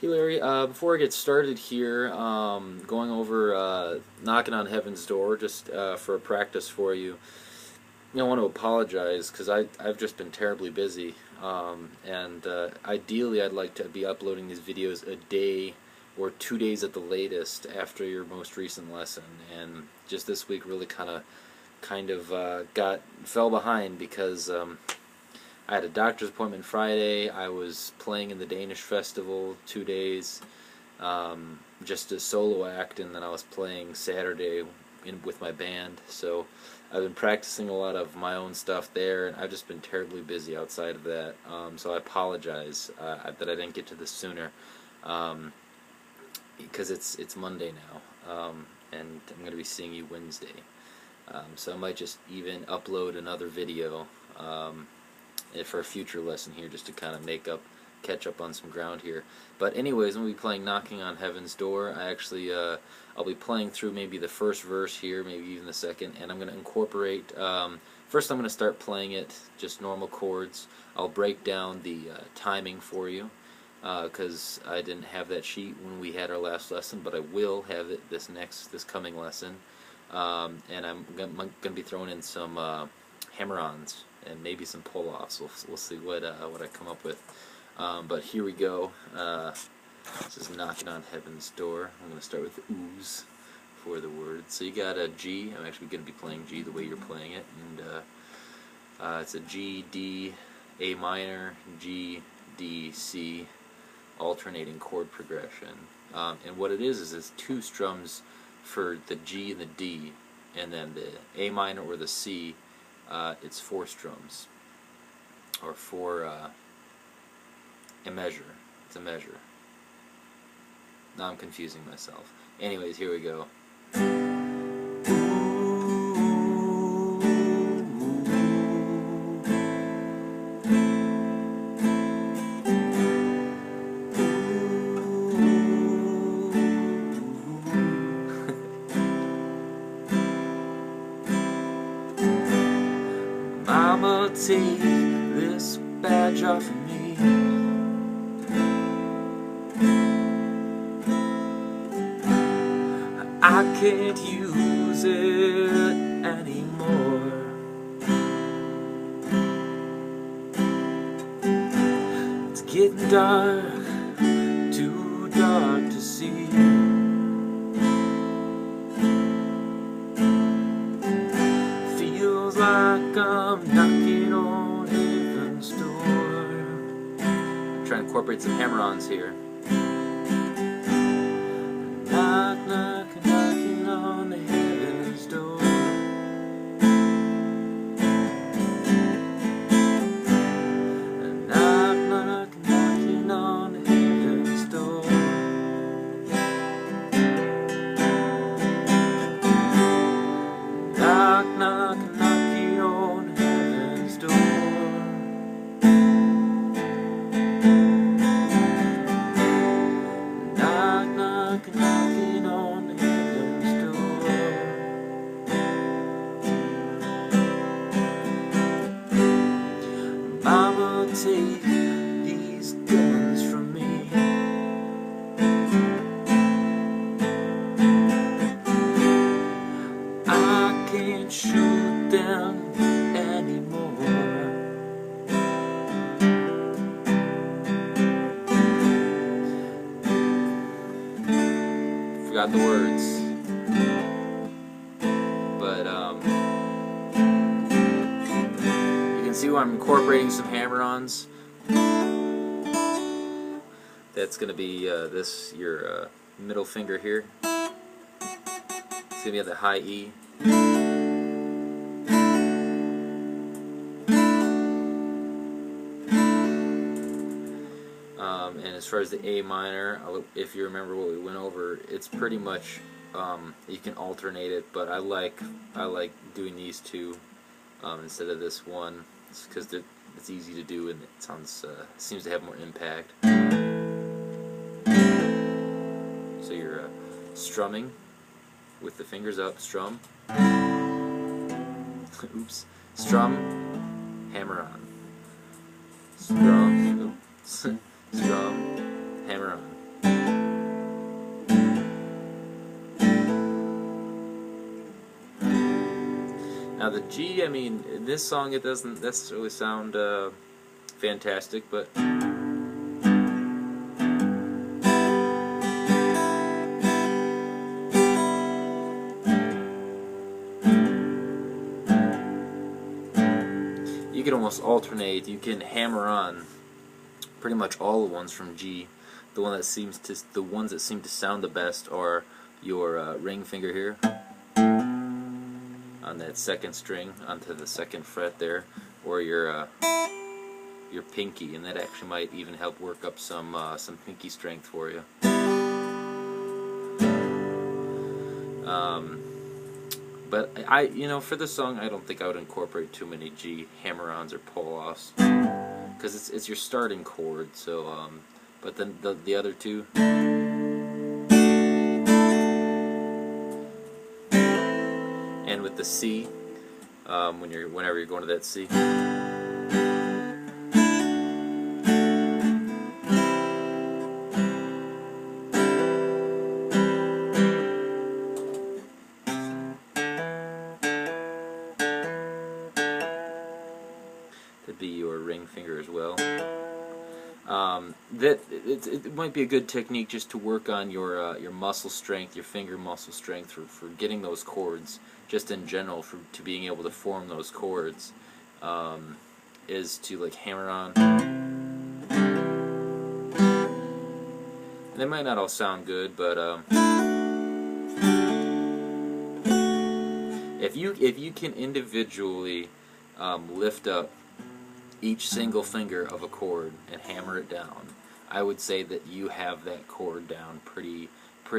Hey Larry, before I get started here, going over knocking on heaven's door just for a practice for you. I want to apologize because I've just been terribly busy, and ideally I'd like to be uploading these videos a day or 2 days at the latest after your most recent lesson, and just this week really kind of fell behind because I had a doctor's appointment Friday. I was playing in the Danish festival 2 days, just a solo act, and then I was playing Saturday with my band. So I've been practicing a lot of my own stuff there, and I've just been terribly busy outside of that. So I apologize that I didn't get to this sooner, because it's Monday now, and I'm going to be seeing you Wednesday. So I might just even upload another video for a future lesson here, just to kind of catch up on some ground here. But anyways, I'm going to be playing Knocking on Heaven's Door. I'll be playing through maybe the first verse here, maybe even the second, and I'm going to incorporate, first I'm going to start playing it, just normal chords. I'll break down the timing for you, because I didn't have that sheet when we had our last lesson, but I will have it this coming lesson. And I'm going to be throwing in some hammer-ons and maybe some pull-offs. We'll see what I come up with. But here we go. This is Knocking on Heaven's Door. I'm going to start with ooze for the word. So you got a G. I'm actually going to be playing G the way you're playing it, and it's a G, D, A minor, G, D, C, alternating chord progression. And what it is it's two strums for the G and the D, and then the A minor or the C, it's 4 strums, or 4, a measure. It's a measure. Now I'm confusing myself. Anyways, here we go. Mama, take this badge off of me. I can't use it anymore. It's getting dark, too dark to see. Feels like I'm knocking on heaven's door. I'm trying to incorporate some hammer-ons here. Knock, knock, knocking on the heaven's door. Knock, knock, knocking on the heaven's door. Knock, knock, knocking on heaven's door. Knock, knock, knocking on heaven's door. Mama, take these guns from me. I can't shoot them anymore. Forgot the words, but you can see where I'm incorporating some hammer-ons. That's going to be your middle finger here. It's going to be at the high E. And as far as the A minor, if you remember what we went over, it's pretty much you can alternate it, but I like doing these two instead of this one, because it's easy to do and it seems to have more impact. So you're strumming with the fingers up, strum, oops, strum, hammer on, strum, oops, strum, hammer on. Now the G, I mean, in this song it doesn't necessarily sound fantastic, but you can almost alternate. You can hammer on pretty much all the ones from G. The ones that seem to sound the best are your ring finger here on that second string onto the second fret there, or your pinky, and that actually might even help work up some pinky strength for you. But for this song, I don't think I would incorporate too many G hammer-ons or pull-offs, because it's your starting chord. So, but then the other two, and with the C, whenever you're going to that C. That'd be your ring finger as well. It might be a good technique just to work on your muscle strength, your finger muscle strength for getting those chords, just in general, to being able to form those chords, is to like hammer on. And they might not all sound good, but if you can individually lift up each single finger of a chord and hammer it down, I would say that you have that chord down pretty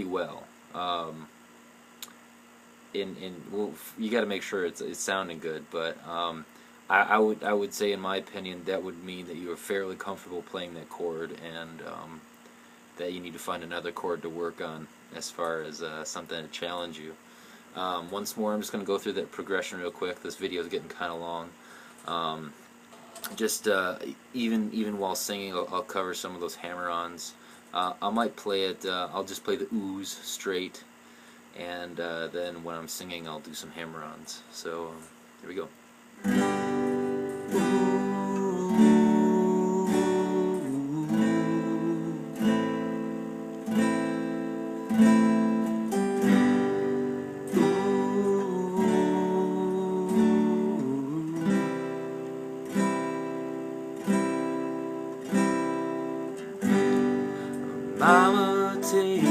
well. Well, you got to make sure it's sounding good, but I would say, in my opinion, that would mean that you are fairly comfortable playing that chord, and that you need to find another chord to work on as far as something to challenge you. Once more, I'm just going to go through that progression real quick. This video is getting kind of long. Even while singing, I'll cover some of those hammer-ons. I might play it. I'll just play the oohs straight, and then when I'm singing, I'll do some hammer-ons. So here we go. Mama, take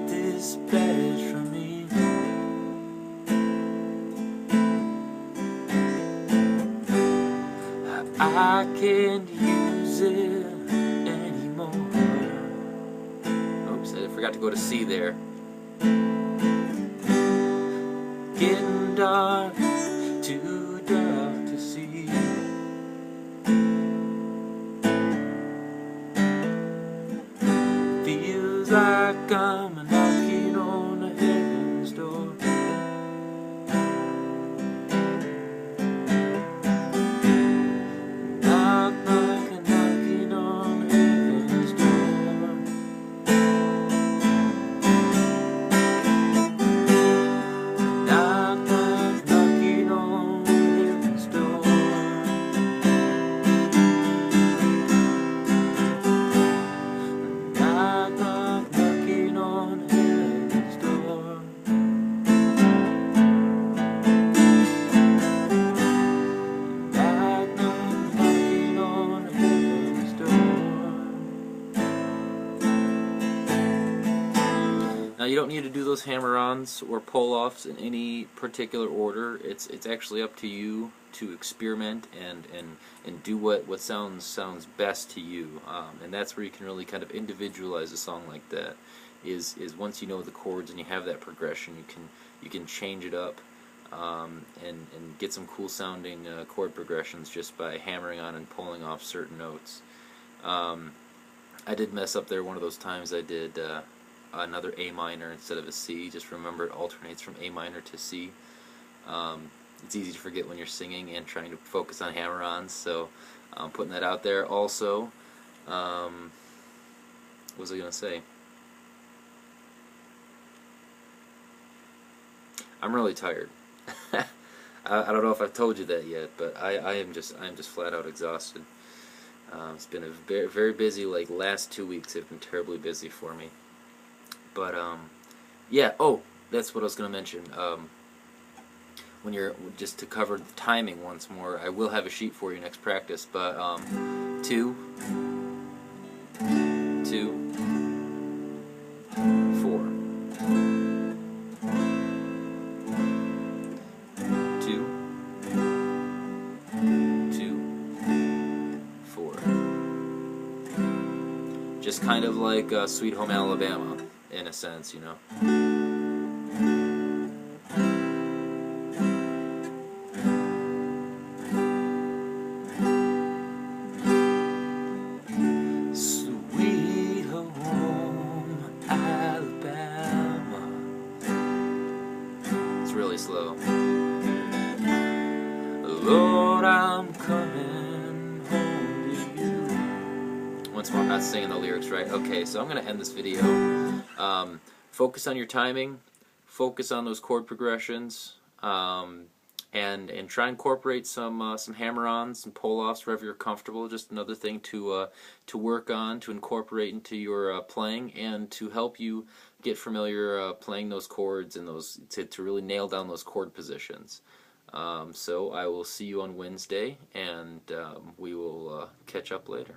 this badge from me. I can't use it anymore. Oops, I forgot to go to C there. Getting dark, too dark to see. Feels like I'm knocking on the heaven's door. Knock, knock, knocking on heaven's door. Knock, knock, knocking on heaven's door. Knock, knock, knocking on heaven's door. Knock, knock, knocking on heaven's door. Now, you don't need to do those hammer-ons or pull-offs in any particular order. It's actually up to you to experiment and do what sounds best to you. And that's where you can really kind of individualize a song like that. Is once you know the chords and you have that progression, you can change it up, and get some cool sounding chord progressions just by hammering on and pulling off certain notes. I did mess up there one of those times. I did another A minor instead of a C. Just remember, it alternates from A minor to C. It's easy to forget when you're singing and trying to focus on hammer-ons, so I'm putting that out there. Also, what was I going to say? I'm really tired. I don't know if I've told you that yet, but I am just flat out exhausted. It's been a very, very busy, like, last 2 weeks have been terribly busy for me. But yeah. Oh, that's what I was gonna mention. When you're just to cover the timing once more, I will have a sheet for you next practice. But 2, 2, 4, 2, 2, 4. Just kind of like Sweet Home Alabama, in a sense, you know. Sweet Home Alabama. It's really slow. Lord, I'm coming home to you. Once more, I'm not singing the lyrics right. Okay, so I'm going to end this video. Focus on your timing. Focus on those chord progressions. And try and incorporate some hammer-ons, some pull-offs wherever you're comfortable. Just another thing to work on, to incorporate into your playing, and to help you get familiar playing those chords and those to really nail down those chord positions. So I will see you on Wednesday, and we will catch up later.